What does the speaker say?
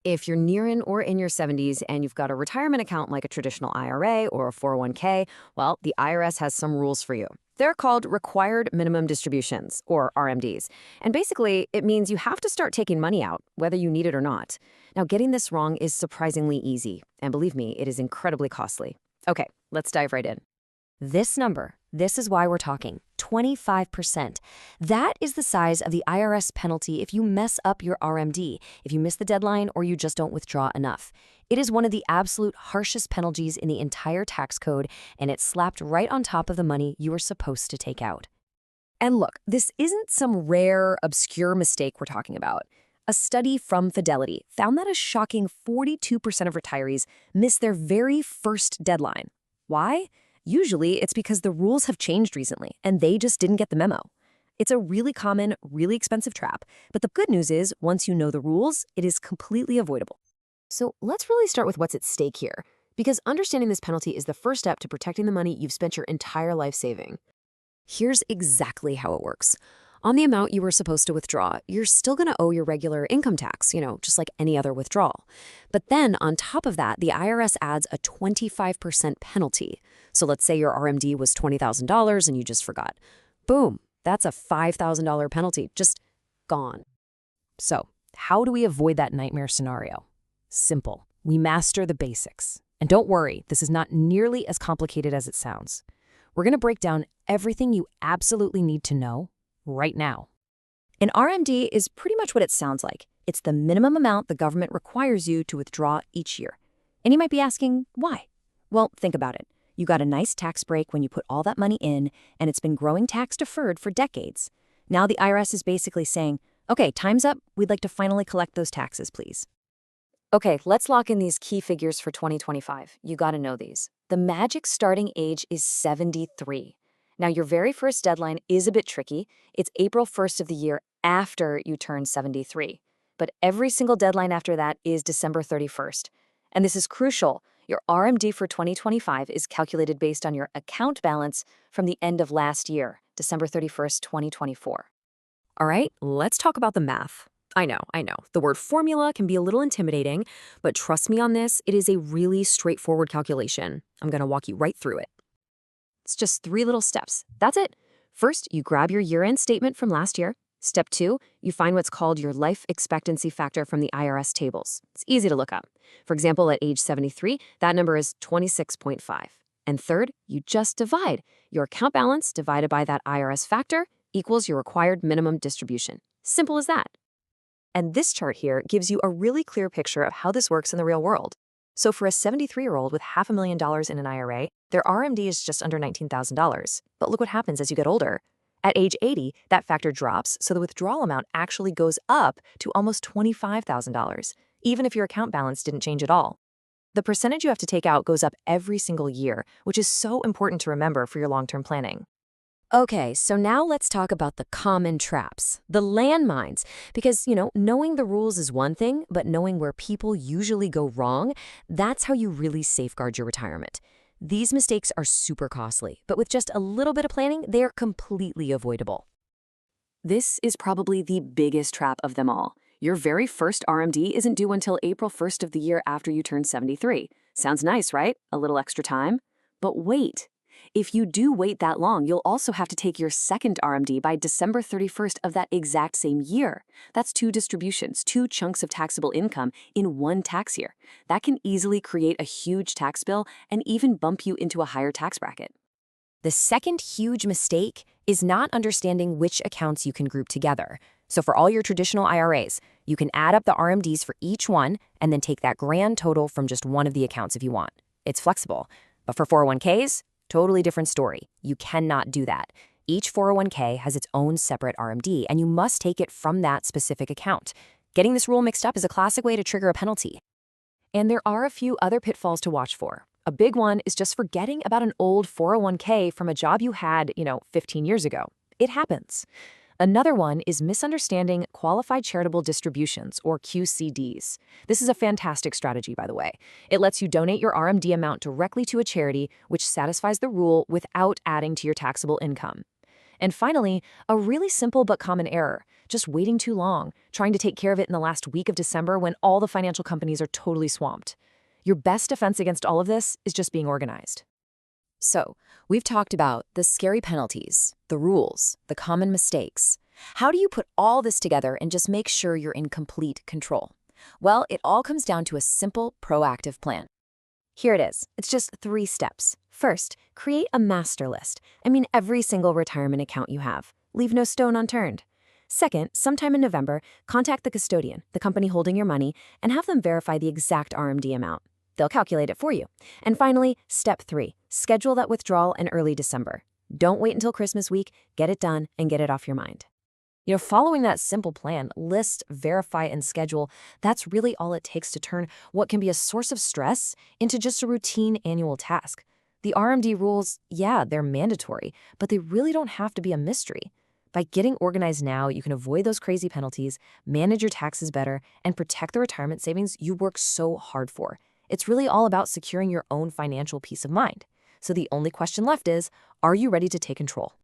If you're nearing or in your 70s and you've got a retirement account like a traditional IRA or a 401k, well, the IRS has some rules for you. They're called required minimum distributions, or RMDs. And basically, it means you have to start taking money out, whether you need it or not. Now, getting this wrong is surprisingly easy. And believe me, it is incredibly costly. Okay, let's dive right in. This number, this is why we're talking, 25%. That is the size of the IRS penalty if you mess up your RMD, if you miss the deadline or you just don't withdraw enough. It is one of the absolute harshest penalties in the entire tax code, and it's slapped right on top of the money you were supposed to take out. And look, this isn't some rare, obscure mistake we're talking about. A study from Fidelity found that a shocking 42% of retirees miss their very first deadline. Why? Usually, it's because the rules have changed recently, and they just didn't get the memo. It's a really common, really expensive trap, but the good news is, once you know the rules, it is completely avoidable. So let's really start with what's at stake here, because understanding this penalty is the first step to protecting the money you've spent your entire life saving. Here's exactly how it works. On the amount you were supposed to withdraw, you're still going to owe your regular income tax, just like any other withdrawal. But then, on top of that, the IRS adds a 25% penalty. So let's say your RMD was $20,000 and you just forgot. Boom, that's a $5,000 penalty, just gone. So how do we avoid that nightmare scenario? Simple. We master the basics. And don't worry, this is not nearly as complicated as it sounds. We're going to break down everything you absolutely need to know right now. An RMD is pretty much what it sounds like. It's the minimum amount the government requires you to withdraw each year. And you might be asking, why? Well, think about it. You got a nice tax break when you put all that money in, and it's been growing tax deferred for decades. Now the IRS is basically saying, okay, time's up. We'd like to finally collect those taxes, please. Okay, let's lock in these key figures for 2025. You got to know these. The magic starting age is 73. Now, your very first deadline is a bit tricky. It's April 1st of the year after you turn 73. But every single deadline after that is December 31st. And this is crucial. Your RMD for 2025 is calculated based on your account balance from the end of last year, December 31st, 2024. All right, let's talk about the math. I know. The word formula can be a little intimidating, but trust me on this, it is a really straightforward calculation. I'm going to walk you right through it. It's just 3 little steps. That's it. First, you grab your year-end statement from last year. Step 2, you find what's called your life expectancy factor from the IRS tables. It's easy to look up. For example, at age 73, that number is 26.5. And third, you just divide. Your account balance divided by that IRS factor equals your required minimum distribution. Simple as that. And this chart here gives you a really clear picture of how this works in the real world. So for a 73-year-old with $500,000 in an IRA, their RMD is just under $19,000. But look what happens as you get older. At age 80, that factor drops, so the withdrawal amount actually goes up to almost $25,000, even if your account balance didn't change at all. The percentage you have to take out goes up every single year, which is so important to remember for your long-term planning. Okay, so now let's talk about the common traps, the landmines, because, knowing the rules is one thing, but knowing where people usually go wrong, that's how you really safeguard your retirement. These mistakes are super costly, but with just a little bit of planning, they are completely avoidable. This is probably the biggest trap of them all. Your very first RMD isn't due until April 1st of the year after you turn 73. Sounds nice, right? A little extra time? But wait. If you do wait that long, you'll also have to take your second RMD by December 31st of that exact same year. That's 2 distributions, 2 chunks of taxable income in one tax year. That can easily create a huge tax bill and even bump you into a higher tax bracket. The second huge mistake is not understanding which accounts you can group together. So for all your traditional IRAs, you can add up the RMDs for each one and then take that grand total from just one of the accounts if you want. It's flexible. But for 401ks, totally different story. You cannot do that. Each 401k has its own separate RMD, and you must take it from that specific account. Getting this rule mixed up is a classic way to trigger a penalty. And there are a few other pitfalls to watch for. A big one is just forgetting about an old 401k from a job you had, 15 years ago. It happens. Another one is misunderstanding Qualified Charitable Distributions, or QCDs. This is a fantastic strategy, by the way. It lets you donate your RMD amount directly to a charity, which satisfies the rule without adding to your taxable income. And finally, a really simple but common error, just waiting too long, trying to take care of it in the last week of December when all the financial companies are totally swamped. Your best defense against all of this is just being organized. So, we've talked about the scary penalties, the rules, the common mistakes. How do you put all this together and just make sure you're in complete control? Well, it all comes down to a simple, proactive plan. Here it is. It's just 3 steps. First, create a master list. I mean, every single retirement account you have. Leave no stone unturned. Second, sometime in November, contact the custodian, the company holding your money, and have them verify the exact RMD amount. They'll calculate it for you. And finally, step 3, schedule that withdrawal in early December. Don't wait until Christmas week, get it done, and get it off your mind. Following that simple plan, list, verify, and schedule, that's really all it takes to turn what can be a source of stress into just a routine annual task. The RMD rules, yeah, they're mandatory, but they really don't have to be a mystery. By getting organized now, you can avoid those crazy penalties, manage your taxes better, and protect the retirement savings you work so hard for. It's really all about securing your own financial peace of mind. So the only question left is, are you ready to take control?